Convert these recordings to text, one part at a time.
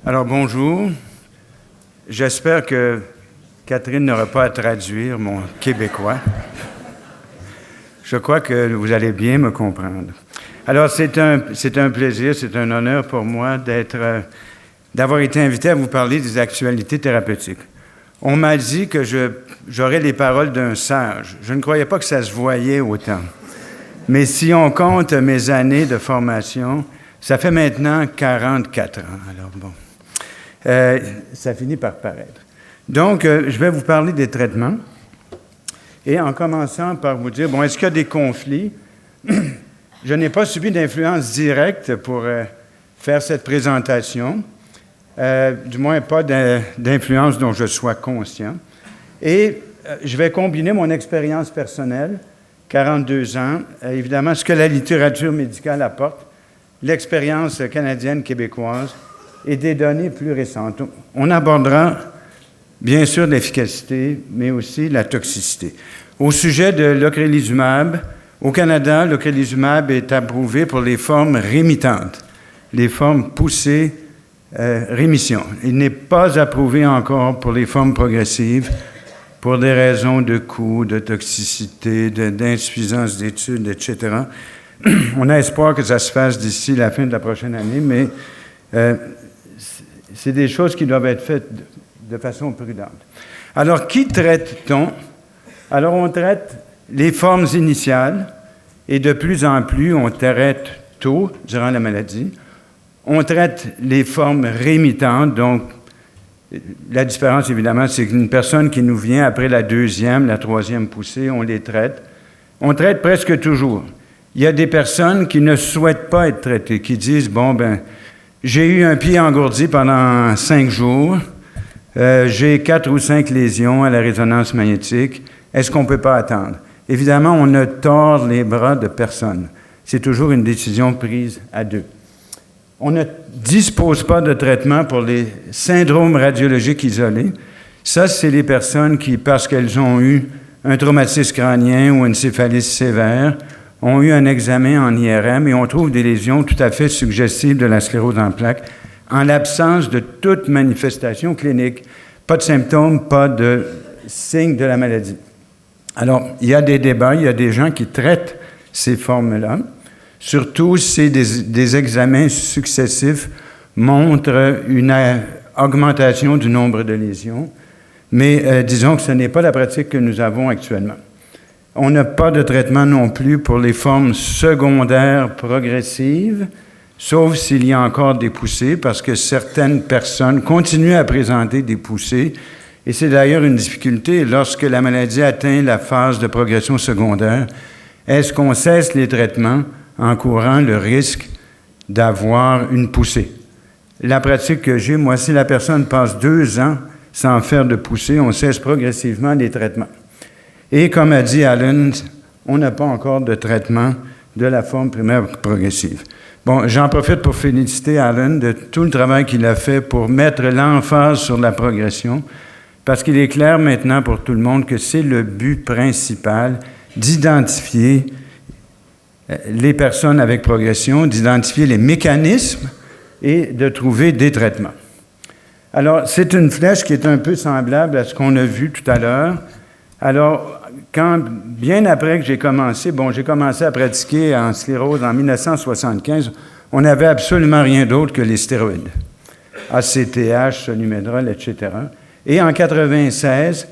Alors, bonjour. J'espère que Catherine n'aura pas à traduire mon québécois. Je crois que vous allez bien me comprendre. Alors, c'est un plaisir, c'est un honneur pour moi d'avoir été invité à vous parler des actualités thérapeutiques. On m'a dit que j'aurais les paroles d'un sage. Je ne croyais pas que ça se voyait autant. Mais si on compte mes années de formation, ça fait maintenant 44 ans. Alors bon, ça finit par paraître. Donc, je vais vous parler des traitements. Et en commençant par vous dire, bon, est-ce qu'il y a des conflits? Je n'ai pas subi d'influence directe pour faire cette présentation. Du moins pas d'influence dont je sois conscient. Et je vais combiner mon expérience personnelle, 42 ans, évidemment ce que la littérature médicale apporte, l'expérience canadienne, québécoise et des données plus récentes. On abordera bien sûr l'efficacité, mais aussi la toxicité. Au sujet de l'ocrelizumab, au Canada, l'ocrelizumab est approuvé pour les formes rémittantes, les formes poussées, rémission. Il n'est pas approuvé encore pour les formes progressives pour des raisons de coût, de toxicité, d'insuffisance d'études, etc. On a espoir que ça se fasse d'ici la fin de la prochaine année, mais c'est des choses qui doivent être faites de façon prudente. Alors, qui traite-t-on? Alors, on traite les formes initiales et de plus en plus, on traite tôt durant la maladie. On traite les formes rémittantes, donc la différence, évidemment, c'est qu'une personne qui nous vient après la deuxième, la troisième poussée, on les traite. On traite presque toujours. Il y a des personnes qui ne souhaitent pas être traitées, qui disent, bon, ben, j'ai eu un pied engourdi pendant 5 jours, j'ai 4 ou 5 lésions à la résonance magnétique, est-ce qu'on ne peut pas attendre? Évidemment, on ne tord les bras de personne. C'est toujours une décision prise à deux. On ne dispose pas de traitement pour les syndromes radiologiques isolés. Ça, c'est les personnes qui, parce qu'elles ont eu un traumatisme crânien ou une céphalite sévère, ont eu un examen en IRM et on trouve des lésions tout à fait suggestives de la sclérose en plaques en l'absence de toute manifestation clinique. Pas de symptômes, pas de signes de la maladie. Alors, il y a des débats, il y a des gens qui traitent ces formes-là. Surtout si des examens successifs montrent une augmentation du nombre de lésions. Mais disons que ce n'est pas la pratique que nous avons actuellement. On n'a pas de traitement non plus pour les formes secondaires progressives, sauf s'il y a encore des poussées, parce que certaines personnes continuent à présenter des poussées. Et c'est d'ailleurs une difficulté lorsque la maladie atteint la phase de progression secondaire. Est-ce qu'on cesse les traitements en courant le risque d'avoir une poussée? La pratique que j'ai, moi, si la personne passe 2 ans sans faire de poussée, on cesse progressivement les traitements. Et comme a dit Allen, on n'a pas encore de traitement de la forme primaire progressive. Bon, j'en profite pour féliciter Allen de tout le travail qu'il a fait pour mettre l'emphase sur la progression, parce qu'il est clair maintenant pour tout le monde que c'est le but principal d'identifier les personnes avec progression, d'identifier les mécanismes et de trouver des traitements. Alors, c'est une flèche qui est un peu semblable à ce qu'on a vu tout à l'heure. Alors, bien après que j'ai commencé à pratiquer en sclérose en 1975, on n'avait absolument rien d'autre que les stéroïdes. ACTH, Solumedrol, etc. Et en 1996,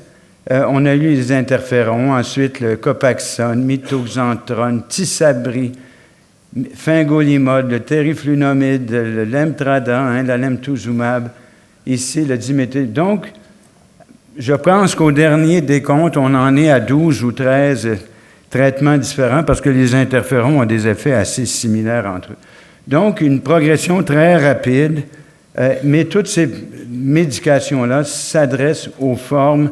on a eu les interférons, ensuite le Copaxone, Mitoxantrone, Tysabri, Fingolimod, le Teriflunomide, le Lemtrada, la Lemtuzumab, ici le Diméthyle. Donc, je pense qu'au dernier décompte, on en est à 12 ou 13 traitements différents parce que les interférons ont des effets assez similaires entre eux. Donc, une progression très rapide, mais toutes ces médications-là s'adressent aux formes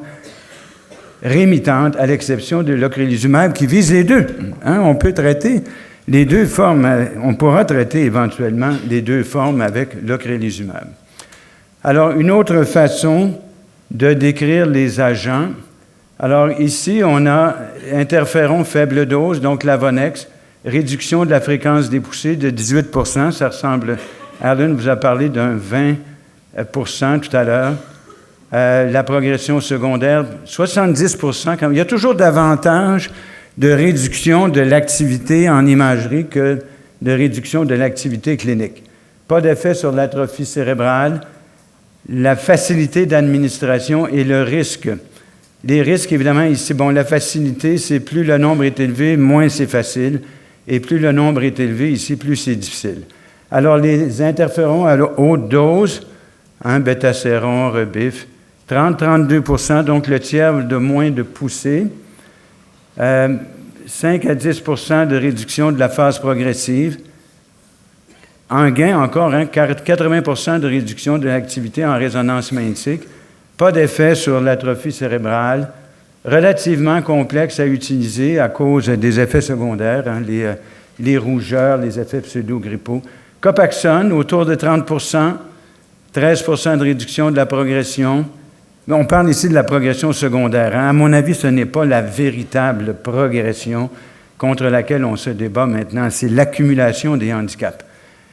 rémittantes, à l'exception de l'ocrelizumab qui vise les deux. On peut traiter les deux formes, on pourra traiter éventuellement les deux formes avec l'ocrelizumab. Alors, une autre façon de décrire les agents. Alors, ici, on a interféron faible dose, donc l'Avonex, réduction de la fréquence des poussées de 18 %. Ça ressemble, Alan vous a parlé d'un 20 tout à l'heure. La progression secondaire, 70 Il y a toujours davantage de réduction de l'activité en imagerie que de réduction de l'activité clinique. Pas d'effet sur l'atrophie cérébrale, la facilité d'administration et le risque. Les risques, évidemment, ici, la facilité, c'est plus le nombre est élevé, moins c'est facile, et plus le nombre est élevé, ici, plus c'est difficile. Alors, les interférons à haute dose, bêta-séron, rebif, 30-32 donc le tiers de moins de poussée, 5 à 10 de réduction de la phase progressive, en gain encore, 80 de réduction de l'activité en résonance magnétique, pas d'effet sur l'atrophie cérébrale, relativement complexe à utiliser à cause des effets secondaires, les rougeurs, les effets pseudo-grippaux. Copaxone, autour de 30 13 de réduction de la progression. On parle ici de la progression secondaire. À mon avis, ce n'est pas la véritable progression contre laquelle on se débat maintenant, c'est l'accumulation des handicaps.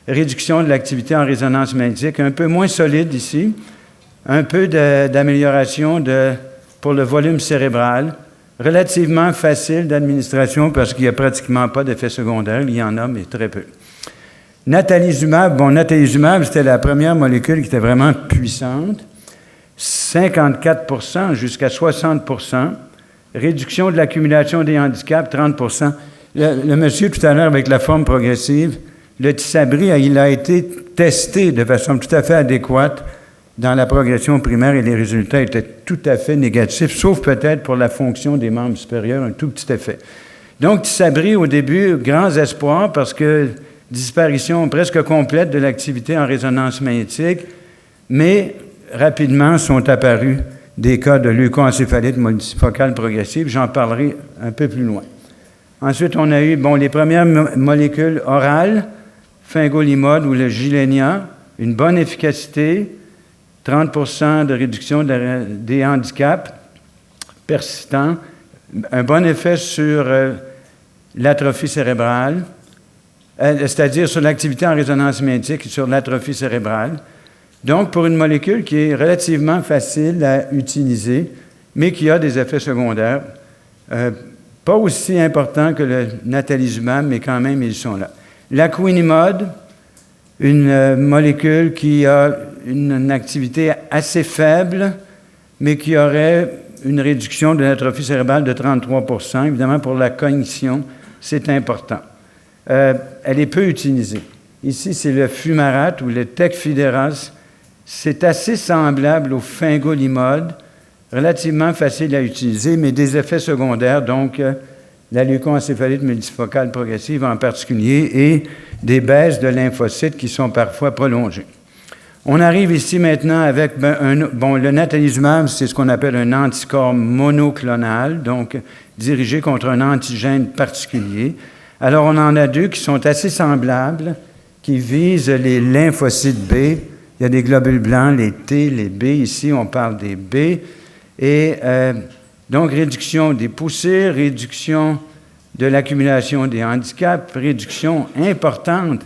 Réduction de l'activité en résonance magnétique, un peu moins solide ici, un peu d'amélioration pour le volume cérébral, relativement facile d'administration parce qu'il n'y a pratiquement pas d'effet secondaire, il y en a, mais très peu. Natalizumab, natalizumab, c'était la première molécule qui était vraiment puissante, 54 jusqu'à 60 réduction de l'accumulation des handicaps, 30 le monsieur tout à l'heure avec la forme progressive, le Tysabri, il a été testé de façon tout à fait adéquate dans la progression primaire et les résultats étaient tout à fait négatifs, sauf peut-être pour la fonction des membres supérieurs, un tout petit effet. Donc, Tysabri, au début, grands espoirs parce que disparition presque complète de l'activité en résonance magnétique, mais rapidement sont apparus des cas de leucoencéphalite multifocale progressive. J'en parlerai un peu plus loin. Ensuite, on a eu les premières molécules orales, fingolimod ou le Gilenya, une bonne efficacité, 30 de réduction des handicaps persistants, un bon effet sur l'atrophie cérébrale, c'est-à-dire sur l'activité en résonance magnétique et sur l'atrophie cérébrale. Donc, pour une molécule qui est relativement facile à utiliser, mais qui a des effets secondaires, pas aussi importants que le natalizumab, mais quand même, ils sont là. L'aquinimod, une molécule qui a une activité assez faible, mais qui aurait une réduction de l'atrophie cérébrale de 33 Évidemment, pour la cognition, c'est important. Elle est peu utilisée. Ici, c'est le fumarate ou le tecfidéras. C'est assez semblable au fingolimod, relativement facile à utiliser, mais des effets secondaires, donc la leucoencéphalite multifocale progressive en particulier, et des baisses de lymphocytes qui sont parfois prolongées. On arrive ici maintenant avec le natalizumab, c'est ce qu'on appelle un anticorps monoclonal, donc dirigé contre un antigène particulier. Alors, on en a deux qui sont assez semblables, qui visent les lymphocytes B. Il y a des globules blancs, les T, les B. Ici, on parle des B. Et donc, réduction des poussées, réduction de l'accumulation des handicaps, réduction importante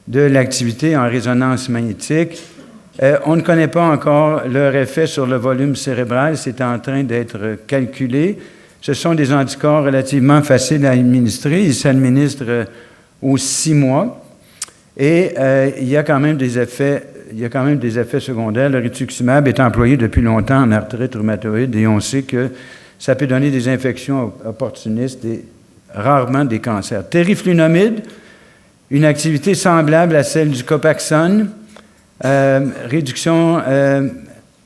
de l'activité en résonance magnétique. On ne connaît pas encore leur effet sur le volume cérébral. C'est en train d'être calculé. Ce sont des anticorps relativement faciles à administrer. Ils s'administrent aux 6 mois. Et il y a quand même des effets secondaires. Le rituximab est employé depuis longtemps en arthrite rhumatoïde et on sait que ça peut donner des infections opportunistes et rarement des cancers. Teriflunomide, une activité semblable à celle du Copaxone, réduction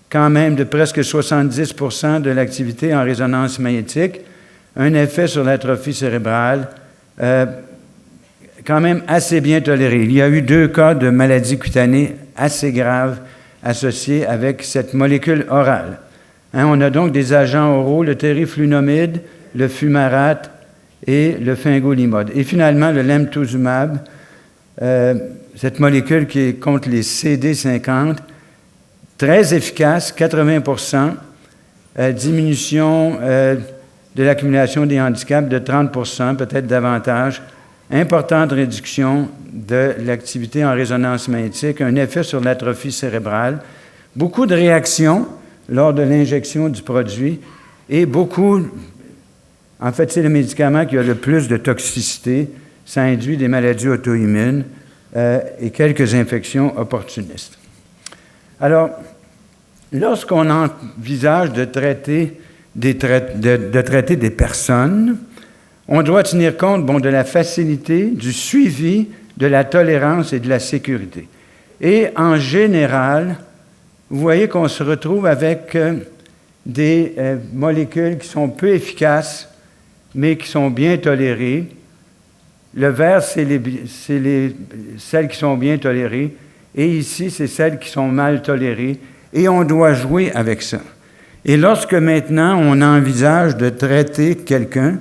quand même de presque 70 de l'activité en résonance magnétique, un effet sur l'atrophie cérébrale, quand même assez bien toléré. Il y a eu 2 cas de maladies cutanées assez graves associés avec cette molécule orale. On a donc des agents oraux, le teriflunomide, le fumarate et le fingolimod. Et finalement, le lemtuzumab, cette molécule qui est contre les CD50, très efficace, 80 diminution de l'accumulation des handicaps de 30 peut-être davantage, importante réduction de l'activité en résonance magnétique, un effet sur l'atrophie cérébrale, beaucoup de réactions lors de l'injection du produit et beaucoup, en fait, c'est le médicament qui a le plus de toxicité. Ça induit des maladies auto-immunes et quelques infections opportunistes. Alors, lorsqu'on envisage de traiter des personnes, on doit tenir compte de la facilité, du suivi, de la tolérance et de la sécurité. Et en général, vous voyez qu'on se retrouve avec des molécules qui sont peu efficaces, mais qui sont bien tolérées. Le vert, c'est celles qui sont bien tolérées, et ici, c'est celles qui sont mal tolérées, et on doit jouer avec ça. Et lorsque maintenant on envisage de traiter quelqu'un,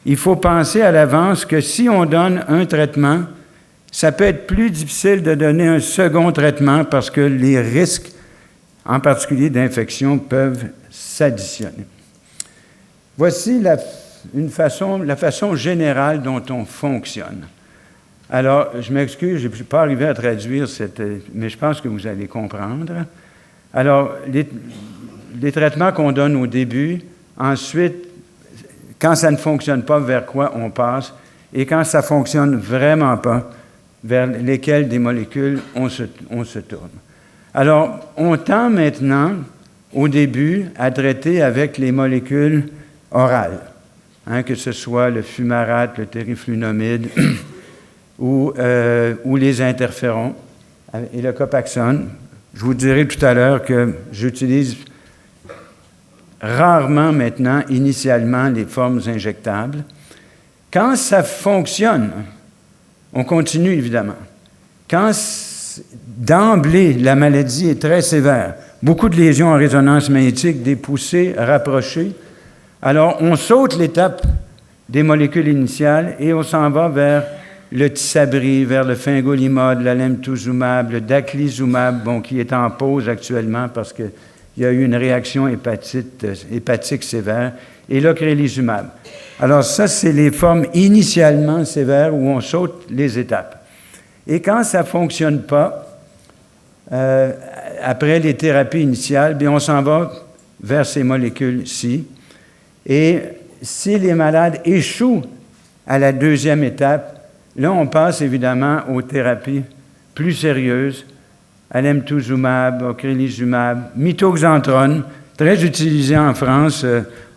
il faut penser à l'avance que si on donne un traitement, ça peut être plus difficile de donner un second traitement parce que les risques, en particulier d'infection, peuvent s'additionner. Voici la façon générale dont on fonctionne. Alors, je m'excuse, je ne suis pas arrivé à traduire mais je pense que vous allez comprendre. Alors, les traitements qu'on donne au début, ensuite, quand ça ne fonctionne pas, vers quoi on passe, et quand ça ne fonctionne vraiment pas, vers lesquelles des molécules on se tourne. Alors, on tend maintenant, au début, à traiter avec les molécules orales, que ce soit le fumarate, le teriflunomide ou les interférons et le Copaxone. Je vous dirai tout à l'heure que j'utilise rarement maintenant, initialement, les formes injectables. Quand ça fonctionne, on continue évidemment. Quand d'emblée, la maladie est très sévère, beaucoup de lésions en résonance magnétique, des poussées rapprochées, alors on saute l'étape des molécules initiales et on s'en va vers le Tysabri, vers le fingolimod, l'alemtuzumab, le daclizumab, qui est en pause actuellement parce qu'il y a eu une réaction hépatique sévère, et l'ocrelizumab. Alors ça, c'est les formes initialement sévères où on saute les étapes. Et quand ça ne fonctionne pas, après les thérapies initiales, bien, on s'en va vers ces molécules-ci. Et si les malades échouent à la deuxième étape, là, on passe évidemment aux thérapies plus sérieuses, alemtuzumab, ocrelizumab, mitoxantrone, très utilisé en France,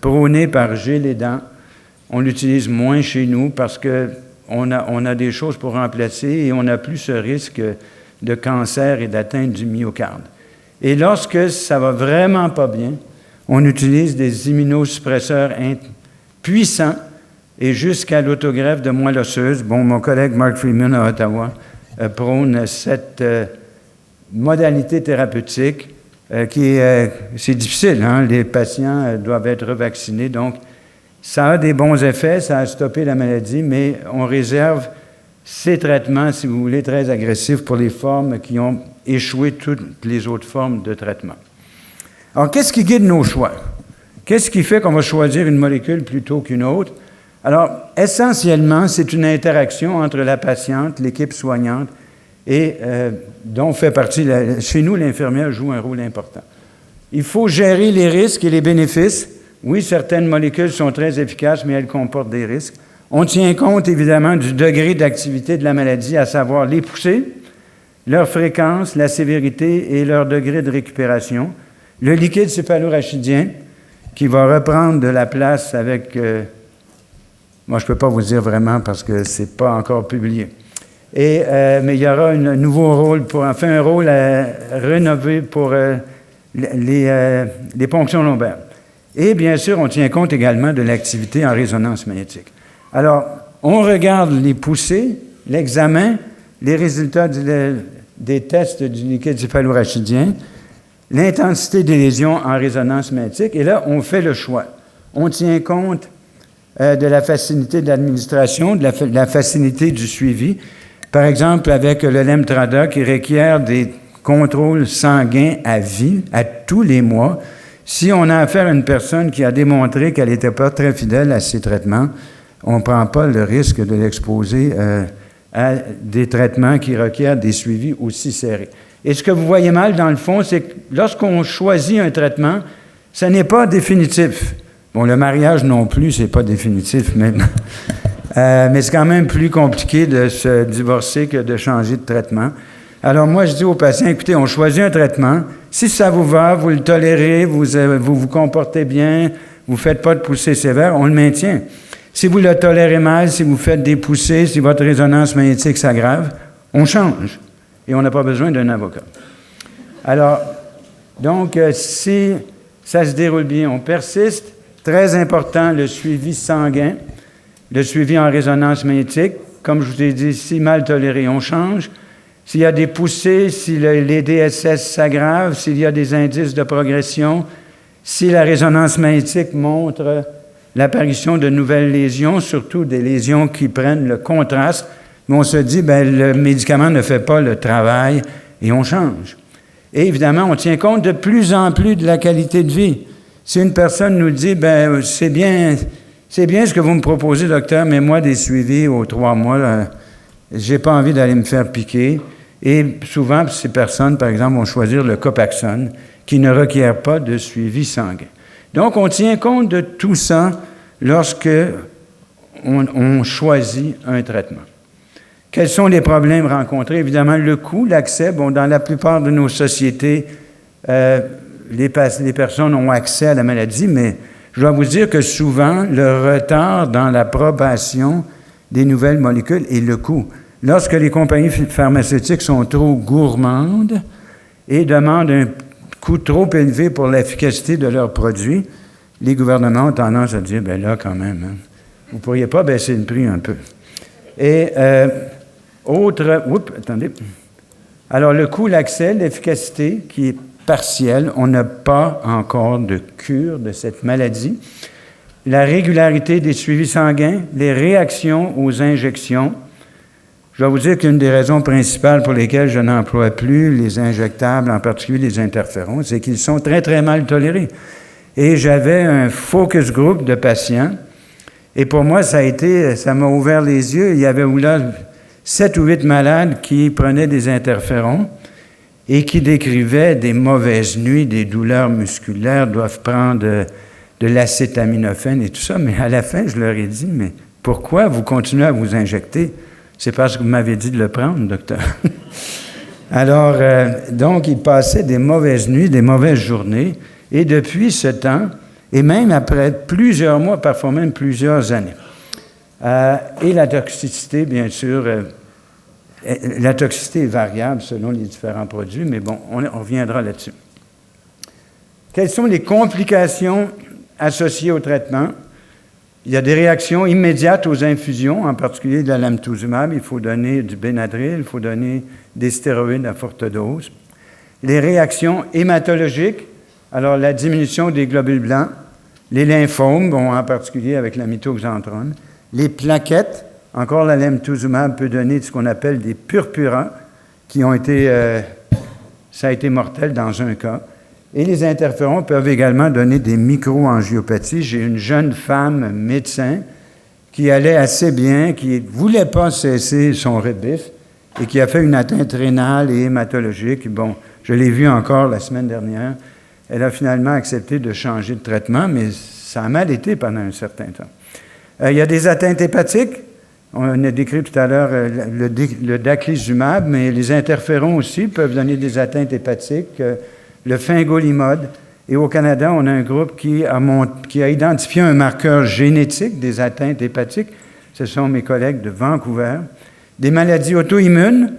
prôné par Gélédan. On l'utilise moins chez nous parce qu'on a des choses pour remplacer et on n'a plus ce risque de cancer et d'atteinte du myocarde. Et lorsque ça va vraiment pas bien, on utilise des immunosuppresseurs puissants et jusqu'à l'autogreffe de moelle osseuse. Mon collègue Mark Freeman à Ottawa prône cette modalité thérapeutique c'est difficile, les patients doivent être revaccinés, donc ça a des bons effets, ça a stoppé la maladie, mais on réserve ces traitements, si vous voulez, très agressifs pour les formes qui ont échoué toutes les autres formes de traitement. Alors, qu'est-ce qui guide nos choix? Qu'est-ce qui fait qu'on va choisir une molécule plutôt qu'une autre? Alors, essentiellement, c'est une interaction entre la patiente, l'équipe soignante, et dont fait partie, chez nous, l'infirmière joue un rôle important. Il faut gérer les risques et les bénéfices. Oui, certaines molécules sont très efficaces, mais elles comportent des risques. On tient compte, évidemment, du degré d'activité de la maladie, à savoir les poussées, leur fréquence, la sévérité et leur degré de récupération. Le liquide céphalorachidien, qui va reprendre de la place avec... moi, je ne peux pas vous dire vraiment parce que ce n'est pas encore publié. Mais il y aura un nouveau rôle, un rôle rénové pour les ponctions lombaires. Et bien sûr, on tient compte également de l'activité en résonance magnétique. Alors, on regarde les poussées, l'examen, les résultats des tests du liquide céphalorachidien, l'intensité des lésions en résonance magnétique, et là, on fait le choix. On tient compte de la facilité de l'administration, de la facilité du suivi. Par exemple, avec le Lemtrada qui requiert des contrôles sanguins à vie, à tous les mois, si on a affaire à une personne qui a démontré qu'elle n'était pas très fidèle à ses traitements, on ne prend pas le risque de l'exposer à des traitements qui requièrent des suivis aussi serrés. Et ce que vous voyez mal, dans le fond, c'est que lorsqu'on choisit un traitement, ce n'est pas définitif. Bon, le mariage non plus, c'est pas définitif, même. Mais c'est quand même plus compliqué de se divorcer que de changer de traitement. Alors moi, je dis aux patients, écoutez, on choisit un traitement. Si ça vous va, vous le tolérez, vous vous comportez bien, vous ne faites pas de poussées sévères, on le maintient. Si vous le tolérez mal, si vous faites des poussées, si votre résonance magnétique s'aggrave, on change. Et on n'a pas besoin d'un avocat. Alors, donc, si ça se déroule bien, on persiste. Très important, le suivi sanguin, le suivi en résonance magnétique. Comme je vous ai dit, si mal toléré, on change. S'il y a des poussées, si les DSS s'aggravent, s'il y a des indices de progression, si la résonance magnétique montre l'apparition de nouvelles lésions, surtout des lésions qui prennent le contraste, mais on se dit, bien, le médicament ne fait pas le travail et on change. Et évidemment, on tient compte de plus en plus de la qualité de vie. Si une personne nous dit, bien, c'est bien ce que vous me proposez, docteur, mais moi, des suivis aux 3 mois, je n'ai pas envie d'aller me faire piquer. Et souvent, ces personnes, par exemple, vont choisir le Copaxone, qui ne requiert pas de suivi sanguin. Donc, on tient compte de tout ça lorsque on choisit un traitement. Quels sont les problèmes rencontrés? Évidemment, le coût, l'accès. Bon, dans la plupart de nos sociétés, les personnes ont accès à la maladie, mais je dois vous dire que souvent, le retard dans l'approbation des nouvelles molécules et le coût. Lorsque les compagnies pharmaceutiques sont trop gourmandes et demandent un coût trop élevé pour l'efficacité de leurs produits, les gouvernements ont tendance à dire, bien là, quand même, hein, vous ne pourriez pas baisser le prix un peu. Et attendez. Alors, le coût, l'accès, l'efficacité, qui est partielle, on n'a pas encore de cure de cette maladie. La régularité des suivis sanguins, les réactions aux injections. Je dois vous dire qu'une des raisons principales pour lesquelles je n'emploie plus les injectables, en particulier les interférons, c'est qu'ils sont très, très mal tolérés. Et j'avais un focus group de patients, et pour moi, ça m'a ouvert les yeux. Il y avait là 7 ou 8 malades qui prenaient des interférons et qui décrivaient des mauvaises nuits, des douleurs musculaires, doivent prendre de l'acétaminophène et tout ça. Mais à la fin, je leur ai dit, mais pourquoi vous continuez à vous injecter? C'est parce que vous m'avez dit de le prendre, docteur. Alors, donc, ils passaient des mauvaises nuits, des mauvaises journées, et depuis ce temps, et même après plusieurs mois, parfois même plusieurs années. Et la toxicité, bien sûr, la toxicité est variable selon les différents produits, mais bon, on reviendra là-dessus. Quelles sont les complications associées au traitement? Il y a des réactions immédiates aux infusions, en particulier de la lamtuzumab. Il faut donner du Benadryl, il faut donner des stéroïdes à forte dose. Les réactions hématologiques, alors la diminution des globules blancs, les lymphomes, bon, en particulier avec la mitoxantrone, les plaquettes, encore la lamtuzumab peut donner ce qu'on appelle des purpurants, qui ont été, ça a été mortel dans un cas. Et les interférons peuvent également donner des microangiopathies. J'ai une jeune femme médecin qui allait assez bien, qui ne voulait pas cesser son rebif et qui a fait une atteinte rénale et hématologique. Bon, je l'ai vue encore la semaine dernière. Elle a finalement accepté de changer de traitement, mais ça a mal été pendant un certain temps. Il y a des atteintes hépatiques. On a décrit tout à l'heure le daclizumab, mais les interférons aussi peuvent donner des atteintes hépatiques. Le fingolimod. Et au Canada, on a un groupe qui a identifié un marqueur génétique des atteintes hépatiques. Ce sont mes collègues de Vancouver. Des maladies auto-immunes,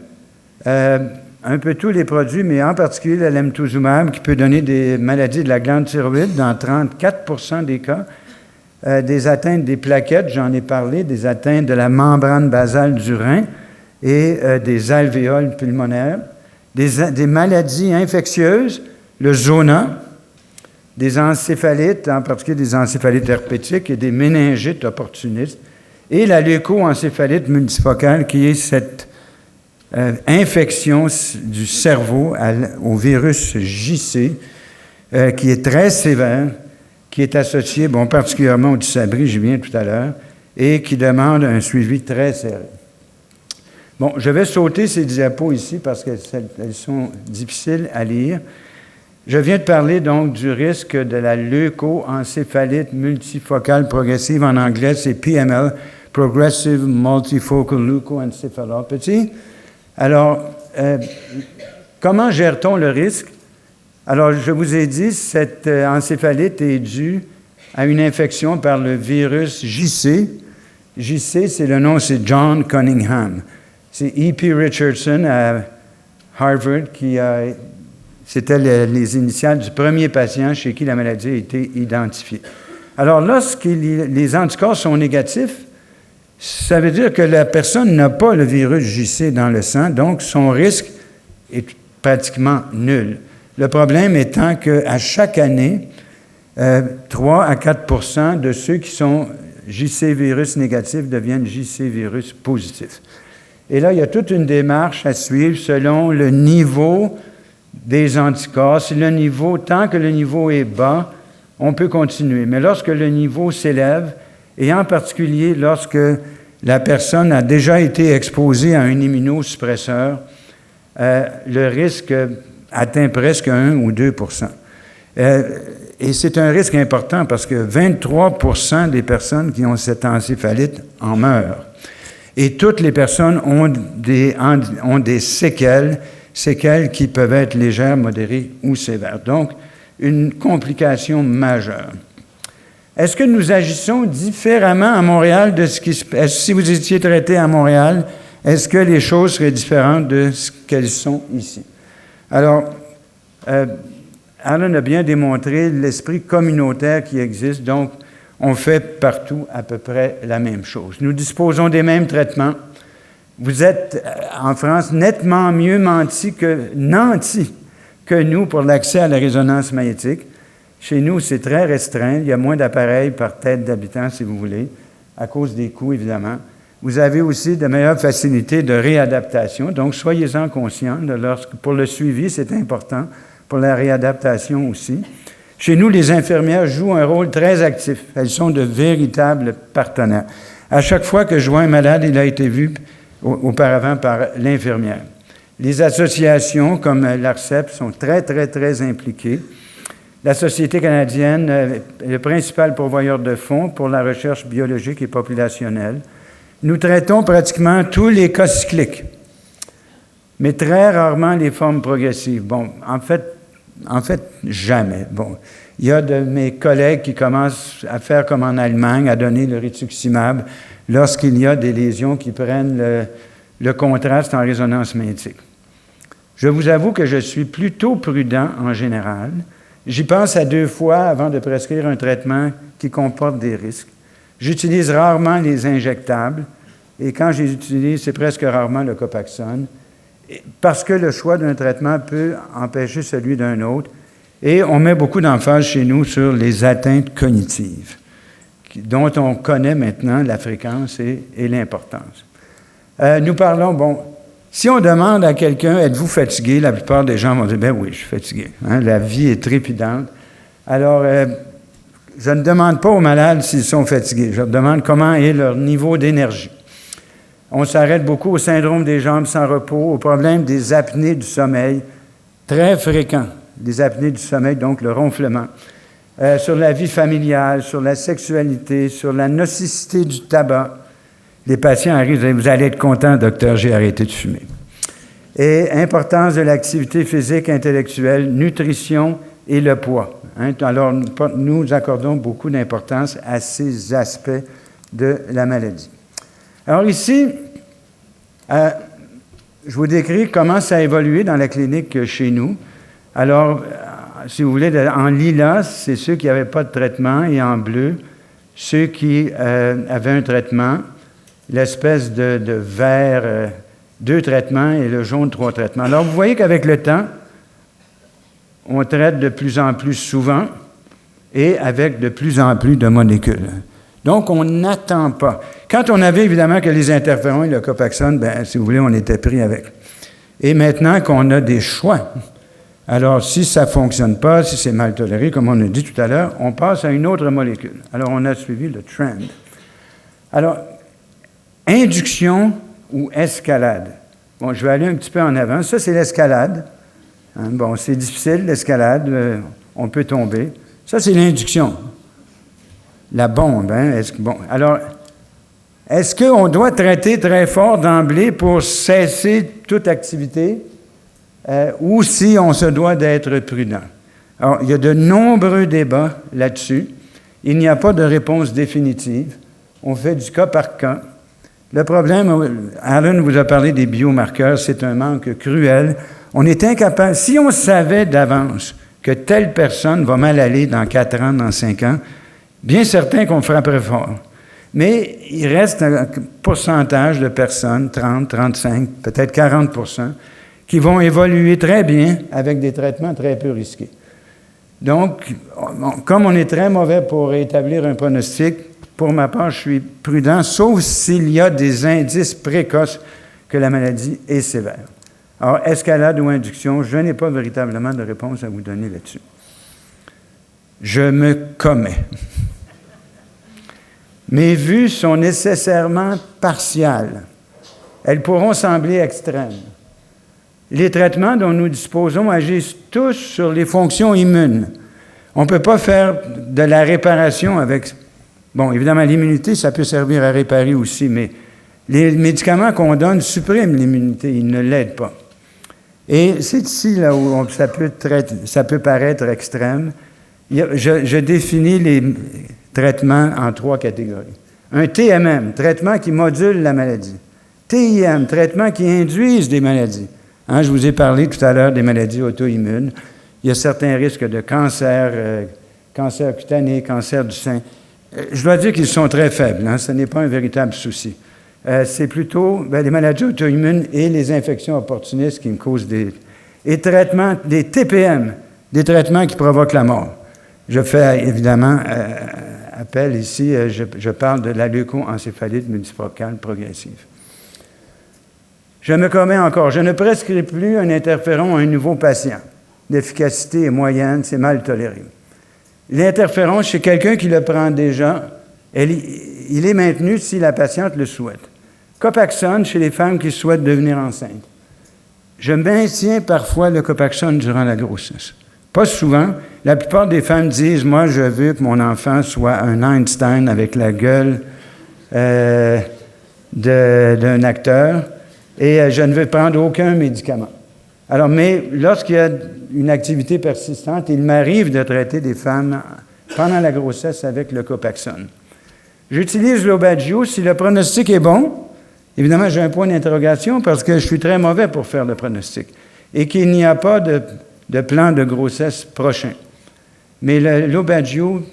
un peu tous les produits, mais en particulier la lamtuzumab, qui peut donner des maladies de la glande thyroïde dans 34% des cas. Des atteintes des plaquettes, j'en ai parlé, des atteintes de la membrane basale du rein et des alvéoles pulmonaires. Des maladies infectieuses, le zona, des encéphalites, en particulier des encéphalites herpétiques et des méningites opportunistes, et la leucoencéphalite multifocale, qui est cette infection du cerveau au virus JC, qui est très sévère, qui est associée, bon, particulièrement au Tysabri, j'y viens tout à l'heure, et qui demande un suivi très serré. Bon, je vais sauter ces diapos ici parce qu'elles sont difficiles à lire. Je viens de parler donc du risque de la leucoencéphalite multifocale progressive. En anglais, c'est PML, Progressive Multifocal Leukoencephalopathy. Alors, comment gère-t-on le risque? Alors, je vous ai dit, cette encéphalite est due à une infection par le virus JC. JC, c'est le nom, c'est John Cunningham. C'est E.P. Richardson à Harvard c'était les initiales du premier patient chez qui la maladie a été identifiée. Alors, lorsque les anticorps sont négatifs, ça veut dire que la personne n'a pas le virus JC dans le sang, donc son risque est pratiquement nul. Le problème étant qu'à chaque année, 3 à 4 de ceux qui sont JC virus négatifs deviennent JC virus positifs. Et là, il y a toute une démarche à suivre selon le niveau des anticorps. Tant que le niveau est bas, on peut continuer. Mais lorsque le niveau s'élève, et en particulier lorsque la personne a déjà été exposée à un immunosuppresseur, le risque atteint presque 1 ou 2 et c'est un risque important parce que 23 des personnes qui ont cette encéphalite en meurent. Et toutes les personnes ont des séquelles qui peuvent être légères, modérées ou sévères. Donc, une complication majeure. Est-ce que nous agissons différemment à Montréal de ce qui se passe? Si vous étiez traité à Montréal, est-ce que les choses seraient différentes de ce qu'elles sont ici? Alors, Alan a bien démontré l'esprit communautaire qui existe, donc on fait partout à peu près la même chose. Nous disposons des mêmes traitements. Vous êtes, en France, nettement mieux nantis que nous pour l'accès à la résonance magnétique. Chez nous, c'est très restreint. Il y a moins d'appareils par tête d'habitant, si vous voulez, à cause des coûts, évidemment. Vous avez aussi de meilleures facilités de réadaptation, donc soyez-en conscients. Pour le suivi, c'est important. Pour la réadaptation aussi. Chez nous, les infirmières jouent un rôle très actif. Elles sont de véritables partenaires. À chaque fois que je vois un malade, il a été vu auparavant par l'infirmière. Les associations comme l'ARCEP sont très, très, très impliquées. La Société canadienne est le principal pourvoyeur de fonds pour la recherche biologique et populationnelle. Nous traitons pratiquement tous les cas cycliques, mais très rarement les formes progressives. Bon, en fait, jamais. Bon, il y a de mes collègues qui commencent à faire comme en Allemagne, à donner le rituximab lorsqu'il y a des lésions qui prennent le contraste en résonance magnétique. Je vous avoue que je suis plutôt prudent en général. J'y pense à 2 fois avant de prescrire un traitement qui comporte des risques. J'utilise rarement les injectables et quand je les utilise, c'est presque rarement le Copaxone, parce que le choix d'un traitement peut empêcher celui d'un autre. Et on met beaucoup d'emphase chez nous sur les atteintes cognitives, dont on connaît maintenant la fréquence et l'importance. Nous parlons, si on demande à quelqu'un, êtes-vous fatigué? La plupart des gens vont dire, ben oui, je suis fatigué. La vie est trépidante. Alors, je ne demande pas aux malades s'ils sont fatigués. Je leur demande comment est leur niveau d'énergie. On s'arrête beaucoup au syndrome des jambes sans repos, au problème des apnées du sommeil, très fréquent, les apnées du sommeil, donc le ronflement, sur la vie familiale, sur la sexualité, sur la nocivité du tabac. Les patients arrivent et disent « Vous allez être content, docteur, j'ai arrêté de fumer ». Et importance de l'activité physique, intellectuelle, nutrition et le poids. Alors, nous accordons beaucoup d'importance à ces aspects de la maladie. Alors ici, je vous décris comment ça a évolué dans la clinique chez nous. Alors, si vous voulez, en lilas, c'est ceux qui n'avaient pas de traitement, et en bleu, ceux qui avaient un traitement, l'espèce de vert, 2 traitements, et le jaune, 3 traitements. Alors, vous voyez qu'avec le temps, on traite de plus en plus souvent et avec de plus en plus de molécules. Donc, on n'attend pas. Quand on avait évidemment que les interférons et le Copaxone, si vous voulez, on était pris avec. Et maintenant qu'on a des choix, alors si ça ne fonctionne pas, si c'est mal toléré, comme on a dit tout à l'heure, on passe à une autre molécule. Alors, on a suivi le trend. Alors, induction ou escalade. Bon, je vais aller un petit peu en avant. Ça, c'est l'escalade. Hein, bon, c'est difficile, l'escalade. On peut tomber. Ça, c'est l'induction. La bombe. Hein? Alors, est-ce qu'on doit traiter très fort d'emblée pour cesser toute activité ou si on se doit d'être prudent? Alors, il y a de nombreux débats là-dessus. Il n'y a pas de réponse définitive. On fait du cas par cas. Le problème, Alan vous a parlé des biomarqueurs, c'est un manque cruel. On est incapable, si on savait d'avance que telle personne va mal aller dans 4 ans, dans 5 ans, bien certain qu'on frapperait fort. Mais il reste un pourcentage de personnes, 30, 35, peut-être 40 %, qui vont évoluer très bien avec des traitements très peu risqués. Donc, comme on est très mauvais pour établir un pronostic, pour ma part, je suis prudent, sauf s'il y a des indices précoces que la maladie est sévère. Alors, escalade ou induction, je n'ai pas véritablement de réponse à vous donner là-dessus. Je me commets. Mes vues sont nécessairement partiales. Elles pourront sembler extrêmes. Les traitements dont nous disposons agissent tous sur les fonctions immunes. On ne peut pas faire de la réparation avec... Bon, évidemment, l'immunité, ça peut servir à réparer aussi, mais les médicaments qu'on donne suppriment l'immunité, ils ne l'aident pas. Et c'est ici là où ça peut paraître extrême. Je définis les traitements en 3 catégories. Un TMM, traitement qui module la maladie. TIM, traitement qui induise des maladies. Hein, je vous ai parlé tout à l'heure des maladies auto-immunes. Il y a certains risques de cancer, cancer cutané, cancer du sein. Je dois dire qu'ils sont très faibles. Hein, ce n'est pas un véritable souci. C'est plutôt les maladies auto-immunes et les infections opportunistes qui me causent des TPM, des traitements qui provoquent la mort. Je fais évidemment appel ici, je parle de la leucoencéphalite multifocale progressive. Je me commets encore. Je ne prescris plus un interféron à un nouveau patient. L'efficacité est moyenne, c'est mal toléré. L'interféron, chez quelqu'un qui le prend déjà, il est maintenu si la patiente le souhaite. Copaxone, chez les femmes qui souhaitent devenir enceintes. Je maintiens parfois le Copaxone durant la grossesse. Pas souvent. La plupart des femmes disent, moi, je veux que mon enfant soit un Einstein avec la gueule d'un acteur et je ne veux prendre aucun médicament. Alors, mais lorsqu'il y a une activité persistante, il m'arrive de traiter des femmes pendant la grossesse avec le Copaxone. J'utilise l'Aubagio si le pronostic est bon. Évidemment, j'ai un point d'interrogation parce que je suis très mauvais pour faire le pronostic et qu'il n'y a pas de plan de grossesse prochain. Mais l'Aubagio,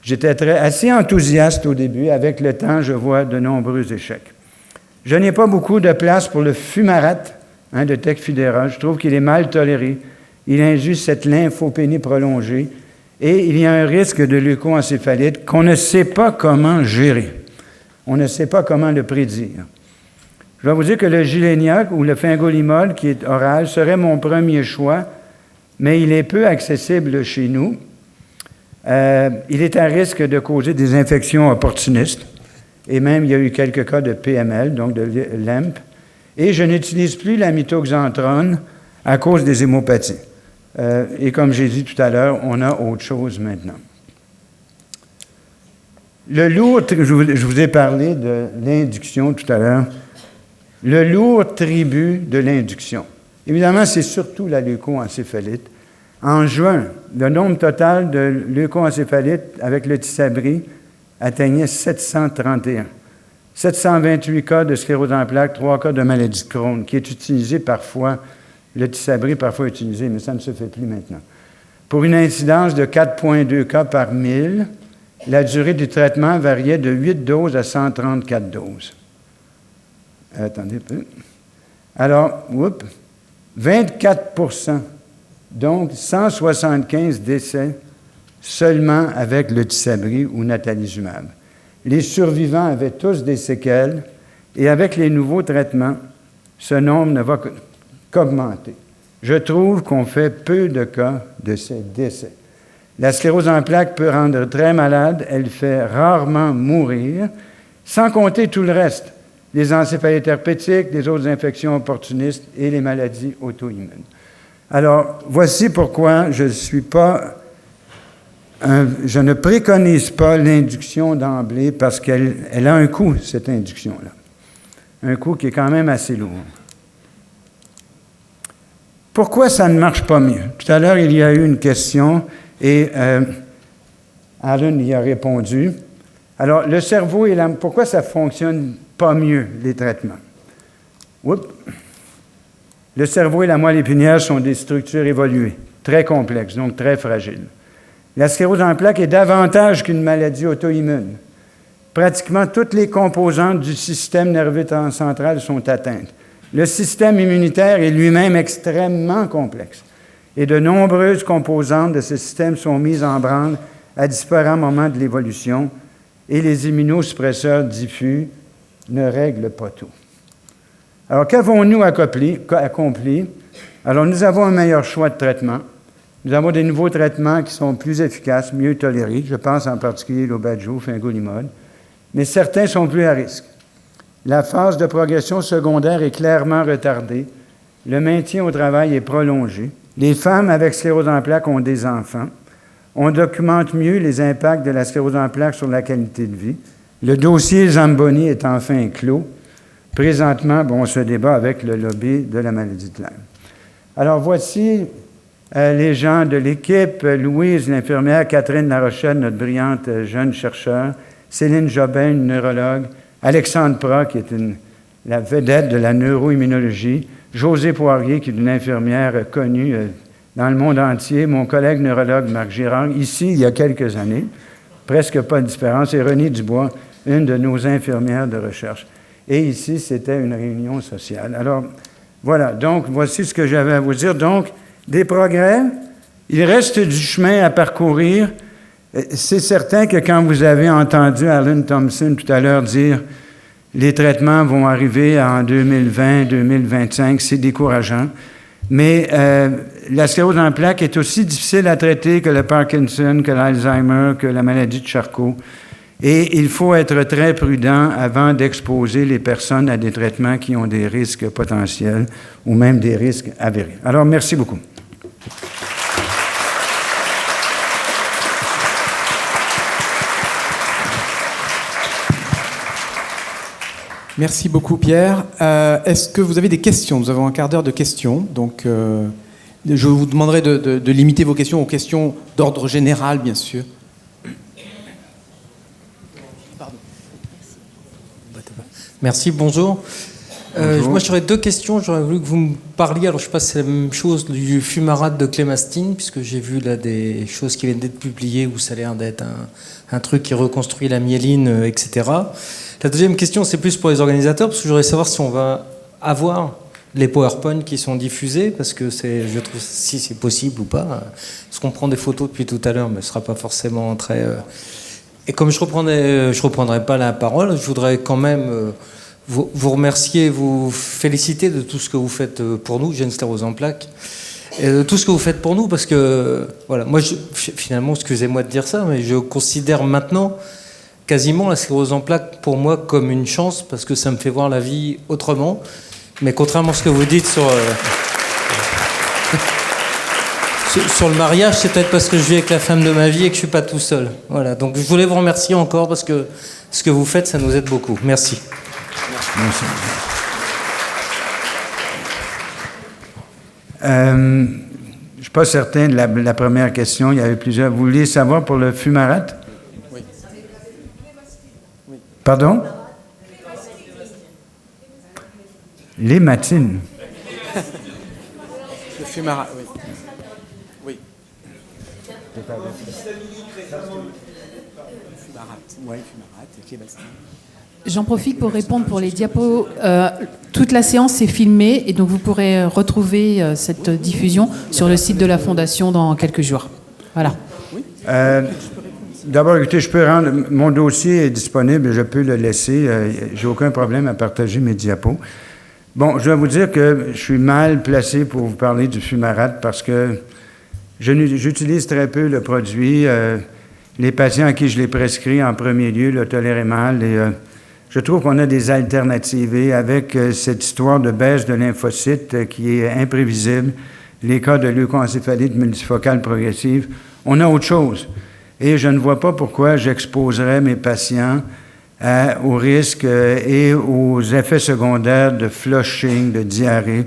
j'étais assez enthousiaste au début. Avec le temps, je vois de nombreux échecs. Je n'ai pas beaucoup de place pour le fumarate de Tecfidera. Je trouve qu'il est mal toléré. Il induit cette lymphopénie prolongée et il y a un risque de leucoencéphalite qu'on ne sait pas comment gérer. On ne sait pas comment le prédire. Je dois vous dire que le Gilenya ou le fingolimod, qui est oral, serait mon premier choix, mais il est peu accessible chez nous. Il est à risque de causer des infections opportunistes, et même il y a eu quelques cas de PML, donc de LEMP, et je n'utilise plus la mitoxantrone à cause des hémopathies. Et comme j'ai dit tout à l'heure, on a autre chose maintenant. Le lourd, je vous ai parlé de l'induction tout à l'heure, le lourd tribut de l'induction. Évidemment, c'est surtout la leucoencéphalite. En juin, le nombre total de leucoencéphalite avec le Tysabri atteignait 731. 728 cas de sclérose en plaques, 3 cas de maladie de Crohn, qui est utilisé parfois, le Tysabri parfois utilisé, mais ça ne se fait plus maintenant. Pour une incidence de 4,2 cas par 1000, la durée du traitement variait de 8 doses à 134 doses. Attendez un peu. Alors, 24 %, donc 175 décès seulement avec le Tysabri ou natalizumab. Les survivants avaient tous des séquelles et avec les nouveaux traitements, ce nombre ne va qu'augmenter. Je trouve qu'on fait peu de cas de ces décès. La sclérose en plaques peut rendre très malade, elle fait rarement mourir, sans compter tout le reste. les encéphalite herpétiques, les autres infections opportunistes et les maladies auto-immunes. Alors, voici pourquoi je ne préconise pas l'induction d'emblée parce qu'elle a un coût, cette induction-là. Un coût qui est quand même assez lourd. Pourquoi ça ne marche pas mieux? Tout à l'heure, il y a eu une question et Alan y a répondu. Alors, le cerveau et pourquoi ça ne fonctionne pas mieux, les traitements? Oups. Le cerveau et la moelle épinière sont des structures évoluées, très complexes, donc très fragiles. La sclérose en plaques est davantage qu'une maladie auto-immune. Pratiquement toutes les composantes du système nerveux central sont atteintes. Le système immunitaire est lui-même extrêmement complexe et de nombreuses composantes de ce système sont mises en branle à différents moments de l'évolution et les immunosuppresseurs diffus ne règlent pas tout. Alors, qu'avons-nous accompli? Alors, nous avons un meilleur choix de traitement. Nous avons des nouveaux traitements qui sont plus efficaces, mieux tolérés. Je pense en particulier l'Obadjo, fingolimod. Mais certains sont plus à risque. La phase de progression secondaire est clairement retardée. Le maintien au travail est prolongé. Les femmes avec sclérose en plaques ont des enfants. On documente mieux les impacts de la sclérose en plaques sur la qualité de vie. Le dossier Zamboni est enfin clos. Présentement, on se débat avec le lobby de la maladie de Lyme. Alors, voici les gens de l'équipe. Louise, l'infirmière, Catherine Larochelle, notre brillante jeune chercheur, Céline Jobin, une neurologue, Alexandre Prat, qui est la vedette de la neuroimmunologie, José Poirier, qui est une infirmière connue dans le monde entier, mon collègue neurologue Marc Girard, ici, il y a quelques années, presque pas de différence, et Renée Dubois, une de nos infirmières de recherche. Et ici, c'était une réunion sociale. Alors, voilà, donc, voici ce que j'avais à vous dire. Donc, des progrès, il reste du chemin à parcourir. C'est certain que quand vous avez entendu Alan Thompson tout à l'heure dire « les traitements vont arriver en 2020, 2025 », c'est décourageant. Mais la sclérose en plaques est aussi difficile à traiter que le Parkinson, que l'Alzheimer, que la maladie de Charcot. Et il faut être très prudent avant d'exposer les personnes à des traitements qui ont des risques potentiels ou même des risques avérés. Alors, merci beaucoup. Merci beaucoup, Pierre. Est-ce que vous avez des questions? Nous avons un quart d'heure de questions. Donc, je vous demanderai de limiter vos questions aux questions d'ordre général, bien sûr. Pardon. Merci, bonjour. Bonjour. Moi, j'aurais deux questions. J'aurais voulu que vous me parliez, alors je ne sais pas si c'est la même chose, du fumarate de clémastine, puisque j'ai vu là des choses qui viennent d'être publiées où ça a l'air d'être un truc qui reconstruit la myéline, etc. La deuxième question, c'est plus pour les organisateurs, parce que je voudrais savoir si on va avoir les PowerPoint qui sont diffusés, parce que je trouve si c'est possible ou pas. Parce qu'on prend des photos depuis tout à l'heure, mais ce ne sera pas forcément très... Et comme je reprendrai pas la parole, je voudrais quand même vous remercier, vous féliciter de tout ce que vous faites pour nous, Jeune Sclérose en plaques, et de tout ce que vous faites pour nous, parce que, voilà, moi, finalement, excusez-moi de dire ça, mais je considère maintenant quasiment la sclérose en plaques pour moi comme une chance, parce que ça me fait voir la vie autrement. Mais contrairement à ce que vous dites sur le mariage, c'est peut-être parce que je vis avec la femme de ma vie et que je suis pas tout seul. Voilà. Donc je voulais vous remercier encore parce que ce que vous faites, ça nous aide beaucoup. Merci. Merci. Je ne suis pas certain de la première question. Il y avait plusieurs. Vous vouliez savoir pour le fumarate? Oui. Pardon? L'hématine. Le fumarate, oui. Oui. J'en profite pour répondre pour les diapos. Toute la séance est filmée et donc vous pourrez retrouver cette diffusion sur le site de la Fondation dans quelques jours. Voilà. D'abord, écoutez, je peux rendre... Mon dossier est disponible, je peux le laisser. J'ai aucun problème à partager mes diapos. Bon, je dois vous dire que je suis mal placé pour vous parler du fumarate parce que j'utilise très peu le produit. Les patients à qui je l'ai prescrit en premier lieu le tolèrent mal et je trouve qu'on a des alternatives. Et avec cette histoire de baisse de lymphocytes qui est imprévisible, les cas de leucoencéphalite multifocale progressive, on a autre chose. Et je ne vois pas pourquoi j'exposerais mes patients aux risques et aux effets secondaires de flushing, de diarrhée,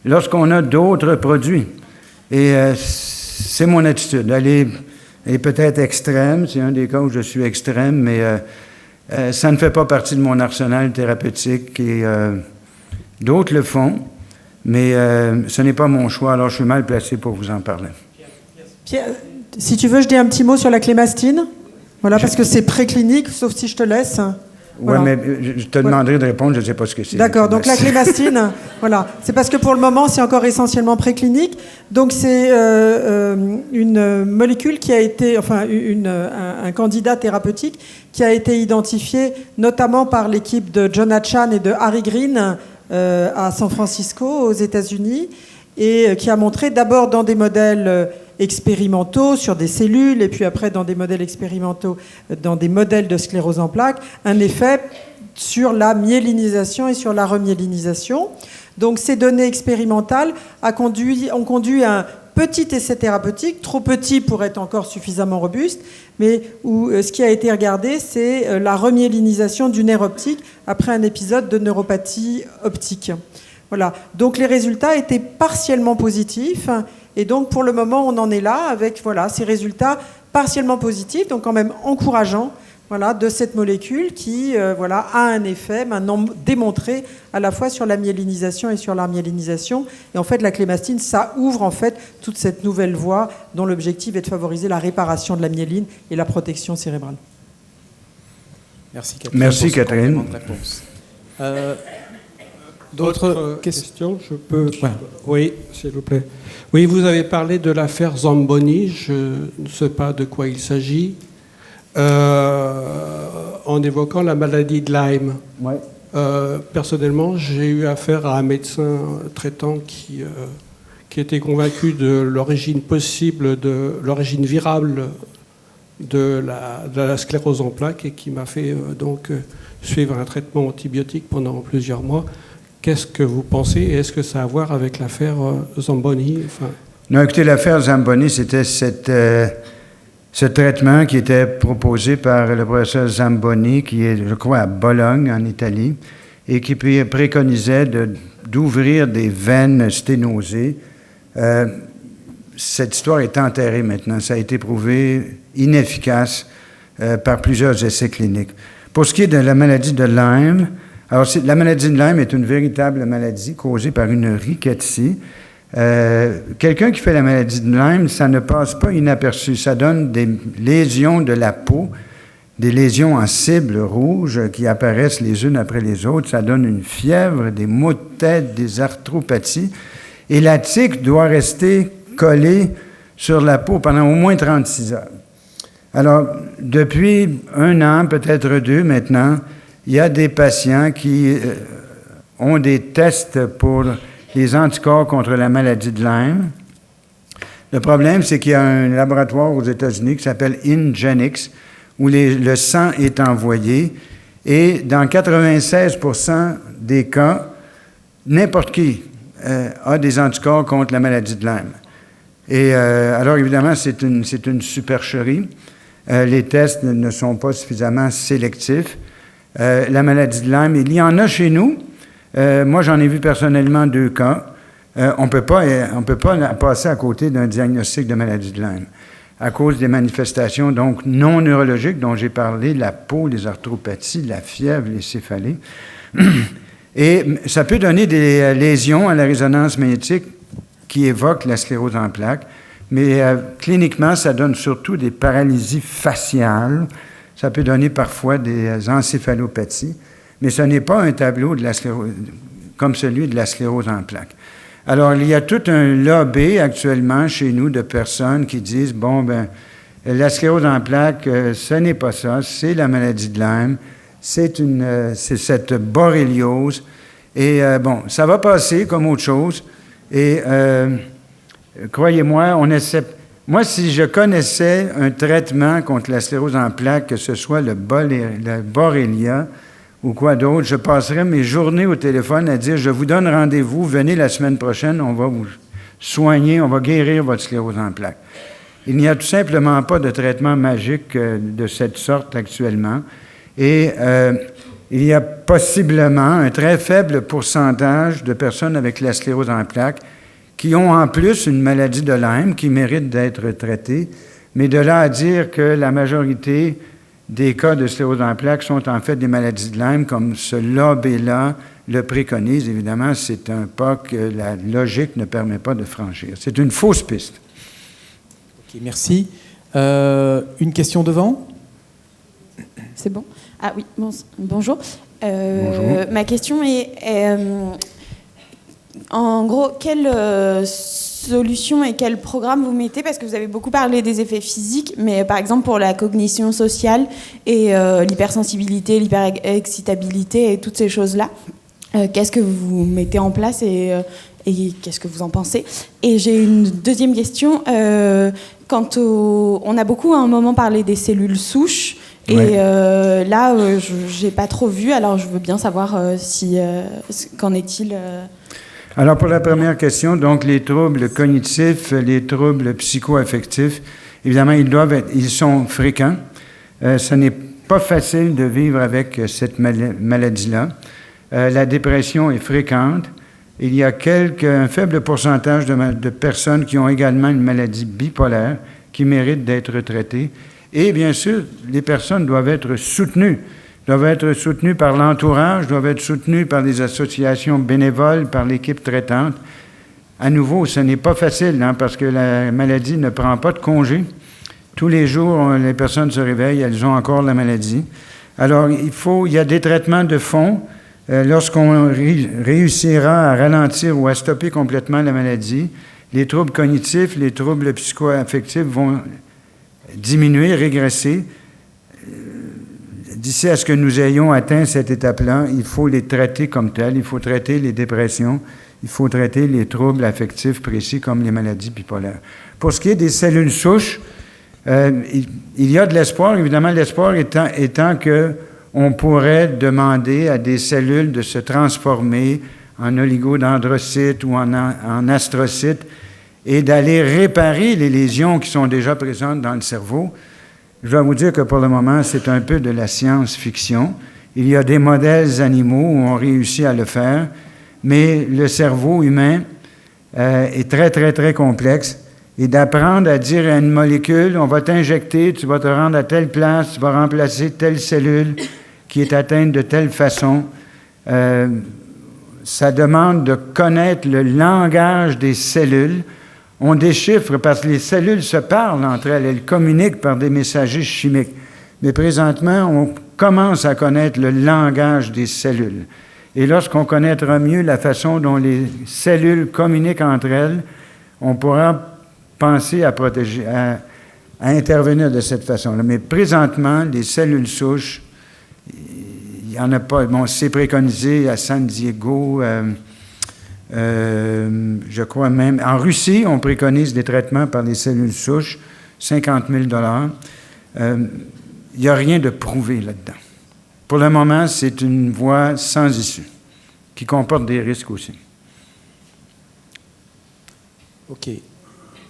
lorsqu'on a d'autres produits. Et c'est mon attitude. Elle est peut-être extrême, c'est un des cas où je suis extrême, mais ça ne fait pas partie de mon arsenal thérapeutique et d'autres le font, mais ce n'est pas mon choix, alors je suis mal placé pour vous en parler. Pierre, si tu veux, je dis un petit mot sur la clémastine. Voilà, parce que c'est préclinique, sauf si je te laisse. Voilà. Oui, mais je te demanderai de répondre, je ne sais pas ce que c'est. D'accord, donc la clémastine, voilà. C'est parce que pour le moment, c'est encore essentiellement préclinique. Donc c'est une molécule qui a été, enfin un candidat thérapeutique qui a été identifié notamment par l'équipe de Jonah Chan et de Harry Green à San Francisco, aux États-Unis, et qui a montré d'abord dans des modèles expérimentaux sur des cellules et puis après dans des modèles expérimentaux, dans des modèles de sclérose en plaques, un effet sur la myélinisation et sur la remyélinisation. Donc ces données expérimentales ont conduit à un petit essai thérapeutique, trop petit pour être encore suffisamment robuste, mais où ce qui a été regardé, c'est la remyélinisation du nerf optique après un épisode de neuropathie optique. Voilà. Donc les résultats étaient partiellement positifs. Et donc, pour le moment, on en est là avec ces résultats partiellement positifs, donc quand même encourageants de cette molécule qui a un effet maintenant démontré à la fois sur la myélinisation et sur l'armyélinisation. Et en fait, la clémastine, ça ouvre en fait toute cette nouvelle voie dont l'objectif est de favoriser la réparation de la myéline et la protection cérébrale. Merci Catherine. Merci Catherine. D'autres questions, je peux... Oui, s'il vous plaît. Oui, vous avez parlé de l'affaire Zamboni, je ne sais pas de quoi il s'agit, en évoquant la maladie de Lyme. Ouais. Personnellement, j'ai eu affaire à un médecin traitant qui était convaincu de l'origine possible, de l'origine virale de la sclérose en plaques et qui m'a fait suivre un traitement antibiotique pendant plusieurs mois. Qu'est-ce que vous pensez et est-ce que ça a à voir avec l'affaire Zamboni? Non, écoutez, l'affaire Zamboni, c'était ce traitement qui était proposé par le professeur Zamboni, qui est, je crois, à Bologne, en Italie, et qui préconisait d'ouvrir des veines sténosées. Cette histoire est enterrée maintenant. Ça a été prouvé inefficace par plusieurs essais cliniques. Pour ce qui est de la maladie de Lyme, alors la maladie de Lyme est une véritable maladie causée par une rickettsie. Quelqu'un qui fait la maladie de Lyme, ça ne passe pas inaperçu. Ça donne des lésions de la peau, des lésions en cibles rouges qui apparaissent les unes après les autres. Ça donne une fièvre, des maux de tête, des arthropathies. Et la tique doit rester collée sur la peau pendant au moins 36 heures. Alors, depuis 1 an, peut-être 2 maintenant, il y a des patients qui ont des tests pour les anticorps contre la maladie de Lyme. Le problème, c'est qu'il y a un laboratoire aux États-Unis qui s'appelle InGenix, où le sang est envoyé, et dans 96% des cas, n'importe qui a des anticorps contre la maladie de Lyme. Et alors, évidemment, c'est une supercherie. Les tests ne sont pas suffisamment sélectifs. La maladie de Lyme, il y en a chez nous. Moi, j'en ai vu personnellement 2 cas. On ne peut pas passer à côté d'un diagnostic de maladie de Lyme à cause des manifestations donc non neurologiques dont j'ai parlé, la peau, les arthropathies, la fièvre, les céphalées. Et ça peut donner des lésions à la résonance magnétique qui évoquent la sclérose en plaques, mais cliniquement, ça donne surtout des paralysies faciales. Ça peut donner parfois des encéphalopathies, mais ce n'est pas un tableau de la sclérose, comme celui de la sclérose en plaques. Alors, il y a tout un lobby actuellement chez nous de personnes qui disent, la sclérose en plaques, ce n'est pas ça, c'est la maladie de Lyme, c'est cette borréliose, et ça va passer comme autre chose, et croyez-moi, moi, si je connaissais un traitement contre la sclérose en plaques, que ce soit le Borrelia ou quoi d'autre, je passerais mes journées au téléphone à dire « Je vous donne rendez-vous, venez la semaine prochaine, on va vous soigner, on va guérir votre sclérose en plaques. » Il n'y a tout simplement pas de traitement magique de cette sorte actuellement. Et il y a possiblement un très faible pourcentage de personnes avec la sclérose en plaques qui ont en plus une maladie de Lyme qui mérite d'être traitée. Mais de là à dire que la majorité des cas de sclérose en plaques sont en fait des maladies de Lyme, comme ce lobby-là le préconise, évidemment, c'est un pas que la logique ne permet pas de franchir. C'est une fausse piste. Ok, merci. Une question devant? C'est bon? Ah oui, bonjour. Bonjour. Ma question est en gros, quelle solution et quel programme vous mettez? Parce que vous avez beaucoup parlé des effets physiques, mais par exemple pour la cognition sociale et l'hypersensibilité, l'hyperexcitabilité et toutes ces choses-là, qu'est-ce que vous mettez en place et qu'est-ce que vous en pensez? Et j'ai une deuxième question. On a beaucoup à un moment parlé des cellules souches. Et ouais. Là, je n'ai pas trop vu, alors je veux bien savoir qu'en est-il Alors, pour la première question, donc les troubles cognitifs, les troubles psycho-affectifs, évidemment, ils sont fréquents. Ce n'est pas facile de vivre avec cette maladie-là. La dépression est fréquente. Il y a un faible pourcentage de personnes qui ont également une maladie bipolaire qui méritent d'être traitées. Et bien sûr, les personnes doivent être soutenues par l'entourage, doivent être soutenues par des associations bénévoles, par l'équipe traitante. À nouveau, ce n'est pas facile, parce que la maladie ne prend pas de congé. Tous les jours, les personnes se réveillent, elles ont encore la maladie. Alors, il y a des traitements de fond. Lorsqu'on réussira à ralentir ou à stopper complètement la maladie, les troubles cognitifs, les troubles psycho-affectifs vont diminuer, régresser. D'ici à ce que nous ayons atteint cette étape-là, il faut les traiter comme tels. Il faut traiter les dépressions, il faut traiter les troubles affectifs précis comme les maladies bipolaires. Pour ce qui est des cellules souches, il y a de l'espoir. Évidemment, l'espoir étant qu'on pourrait demander à des cellules de se transformer en oligodendrocytes ou en astrocytes et d'aller réparer les lésions qui sont déjà présentes dans le cerveau. Je dois vous dire que pour le moment, c'est un peu de la science-fiction. Il y a des modèles animaux où on réussit à le faire, mais le cerveau humain est très, très, très complexe. Et d'apprendre à dire à une molécule, on va t'injecter, tu vas te rendre à telle place, tu vas remplacer telle cellule qui est atteinte de telle façon, ça demande de connaître le langage des cellules. On déchiffre parce que les cellules se parlent entre elles, elles communiquent par des messagers chimiques. Mais présentement, on commence à connaître le langage des cellules. Et lorsqu'on connaîtra mieux la façon dont les cellules communiquent entre elles, on pourra penser à protéger, à intervenir de cette façon-là. Mais présentement, les cellules souches, il n'y en a pas. Bon, c'est préconisé à San Diego. Je crois même, en Russie, on préconise des traitements par les cellules souches, 50 000 $. Il n'y a rien de prouvé là-dedans. Pour le moment, c'est une voie sans issue, qui comporte des risques aussi. OK.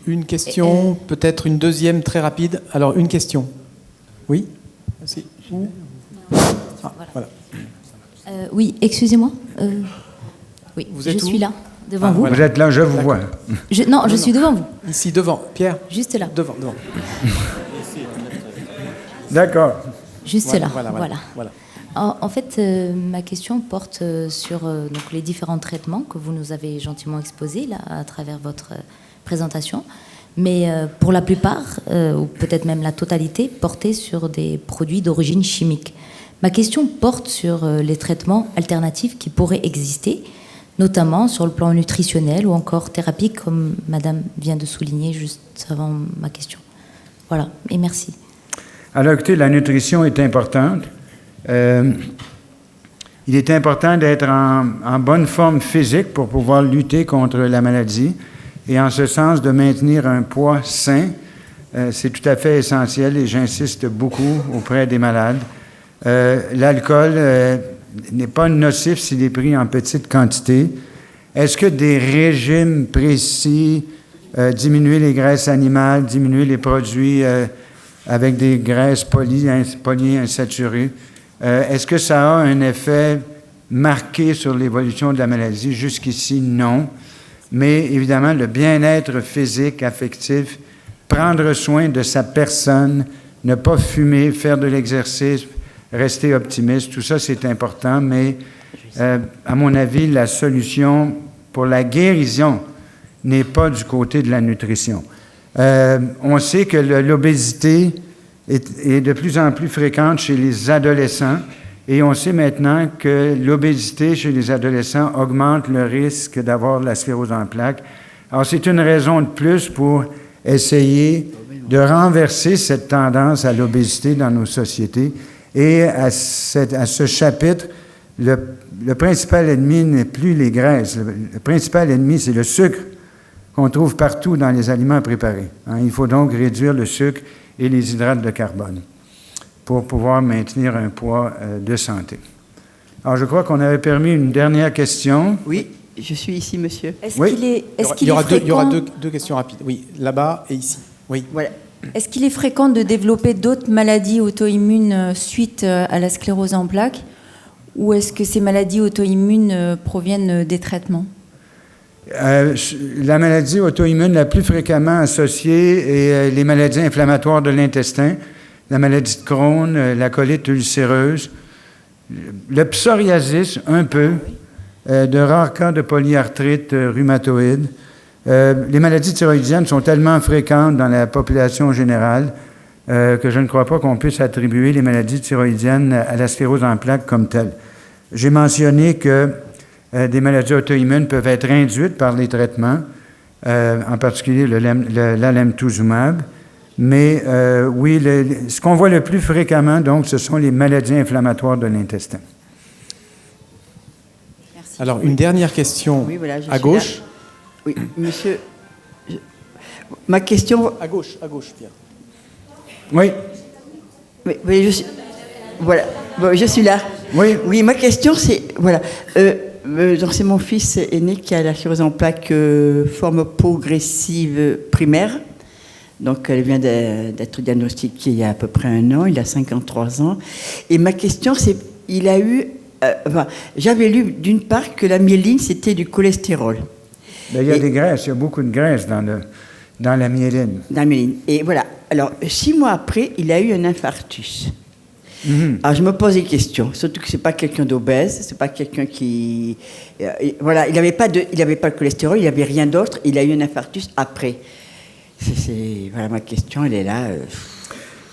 Une question, peut-être une deuxième très rapide. Alors, une question. Oui? Merci. Voilà. Oui, excusez-moi. Oui, Vous êtes je où? suis là, devant vous. Voilà. Vous êtes là, je vous vois. Non, je suis devant vous. Ici, devant. Pierre? Juste là. Devant. D'accord. Juste là, Voilà. En fait, ma question porte sur donc les différents traitements que vous nous avez gentiment exposés là, à travers votre présentation. Mais pour la plupart, ou peut-être même la totalité, portés sur des produits d'origine chimique. Ma question porte sur les traitements alternatifs qui pourraient exister, notamment sur le plan nutritionnel ou encore thérapie, comme Madame vient de souligner juste avant ma question. Voilà, et merci. Alors, écoutez, la nutrition est importante. Il est important d'être en bonne forme physique pour pouvoir lutter contre la maladie et en ce sens de maintenir un poids sain. C'est tout à fait essentiel et j'insiste beaucoup auprès des malades. L'alcool n'est pas nocif s'il est pris en petite quantité. Est-ce que des régimes précis, diminuer les graisses animales, diminuer les produits avec des graisses polyinsaturées, est-ce que ça a un effet marqué sur l'évolution de la maladie? Jusqu'ici, non. Mais évidemment, le bien-être physique, affectif, prendre soin de sa personne, ne pas fumer, faire de l'exercice, rester optimiste, tout ça, c'est important, mais à mon avis, la solution pour la guérison n'est pas du côté de la nutrition. On sait que l'obésité est de plus en plus fréquente chez les adolescents, et on sait maintenant que l'obésité chez les adolescents augmente le risque d'avoir la sclérose en plaques. Alors, c'est une raison de plus pour essayer de renverser cette tendance à l'obésité dans nos sociétés. Et à ce chapitre, le principal ennemi n'est plus les graisses. Le principal ennemi, c'est le sucre qu'on trouve partout dans les aliments préparés. Il faut donc réduire le sucre et les hydrates de carbone pour pouvoir maintenir un poids de santé. Alors, je crois qu'on avait permis une dernière question. Oui, je suis ici, monsieur. Il y aura deux questions rapides. Oui, là-bas et ici. Oui. Voilà. Est-ce qu'il est fréquent de développer d'autres maladies auto-immunes suite à la sclérose en plaques, ou est-ce que ces maladies auto-immunes proviennent des traitements? La maladie auto-immune la plus fréquemment associée est les maladies inflammatoires de l'intestin, la maladie de Crohn, la colite ulcéreuse, le psoriasis un peu, de rares cas de polyarthrite rhumatoïde. Les maladies thyroïdiennes sont tellement fréquentes dans la population générale que je ne crois pas qu'on puisse attribuer les maladies thyroïdiennes à la sclérose en plaques comme telle. J'ai mentionné que des maladies auto-immunes peuvent être induites par les traitements, en particulier l'alemtuzumab. Mais oui, ce qu'on voit le plus fréquemment, donc, ce sont les maladies inflammatoires de l'intestin. Merci. Alors, une dernière question à gauche. Là. Oui, monsieur. Ma question. À gauche, Pierre. Oui. Oui, je suis. Voilà, bon, je suis là. Oui. Oui, ma question, c'est. Voilà. Donc, c'est mon fils aîné qui a la sclérose en plaques forme progressive primaire. Donc, elle vient d'être diagnostiquée il y a à peu près 1 an. Il a 53 ans. Et ma question, c'est. Il a eu. J'avais lu d'une part que la myéline, c'était du cholestérol. Bien, il y a des graisses, il y a beaucoup de graisses dans la myéline. Dans la myéline. Et voilà. Alors, 6 mois après, il a eu un infarctus. Mm-hmm. Alors, je me pose des questions. Surtout que ce n'est pas quelqu'un d'obèse, c'est pas quelqu'un qui... voilà, il n'avait pas de cholestérol, il n'avait rien d'autre. Il a eu un infarctus après. Voilà, ma question, elle est là.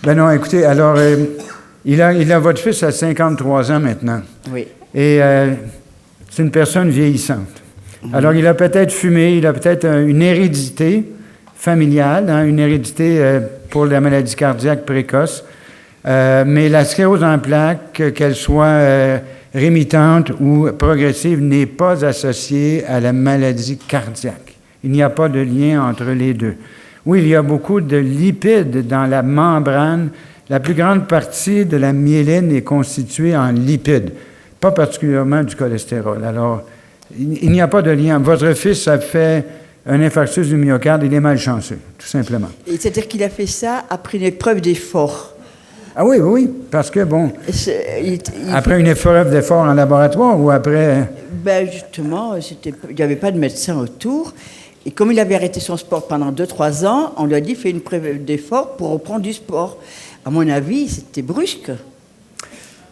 Ben non, écoutez, alors, il a votre fils à 53 ans maintenant. Oui. Et c'est une personne vieillissante. Alors, il a peut-être fumé, il a peut-être une hérédité familiale, une hérédité pour la maladie cardiaque précoce, mais la sclérose en plaques, qu'elle soit rémitante ou progressive, n'est pas associée à la maladie cardiaque. Il n'y a pas de lien entre les deux. Oui, il y a beaucoup de lipides dans la membrane. La plus grande partie de la myéline est constituée en lipides, pas particulièrement du cholestérol. Alors, il n'y a pas de lien. Votre fils a fait un infarctus du myocarde, il est malchanceux, tout simplement. Et c'est-à-dire qu'il a fait ça après une épreuve d'effort. Ah oui, oui, parce que, bon, après une épreuve d'effort en laboratoire ou après... Ben justement, il n'y avait pas de médecin autour. Et comme il avait arrêté son sport pendant 2-3 ans, on lui a dit, fais une épreuve d'effort pour reprendre du sport. À mon avis, c'était brusque.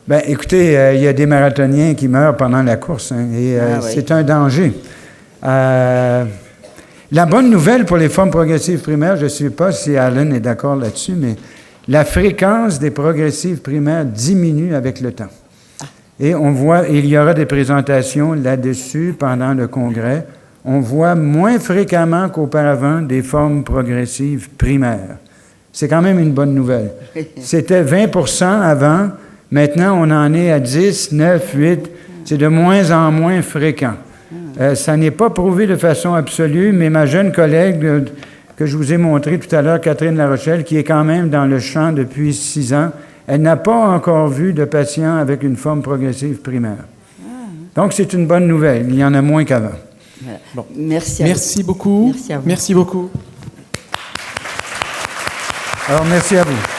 Bien, écoutez, il y a des marathoniens qui meurent pendant la course, et c'est un danger. La bonne nouvelle pour les formes progressives primaires, je ne sais pas si Alan est d'accord là-dessus, mais la fréquence des progressives primaires diminue avec le temps. Et on voit, il y aura des présentations là-dessus pendant le congrès, on voit moins fréquemment qu'auparavant des formes progressives primaires. C'est quand même une bonne nouvelle. C'était 20% avant. Maintenant, on en est à 10, 9, 8. C'est de moins en moins fréquent. Ça n'est pas prouvé de façon absolue, mais ma jeune collègue que je vous ai montrée tout à l'heure, Catherine Larochelle, qui est quand même dans le champ depuis 6 ans, elle n'a pas encore vu de patient avec une forme progressive primaire. Donc, c'est une bonne nouvelle. Il y en a moins qu'avant. Voilà. Bon. Merci à Merci beaucoup. Merci à vous. Merci beaucoup. Alors, merci à vous.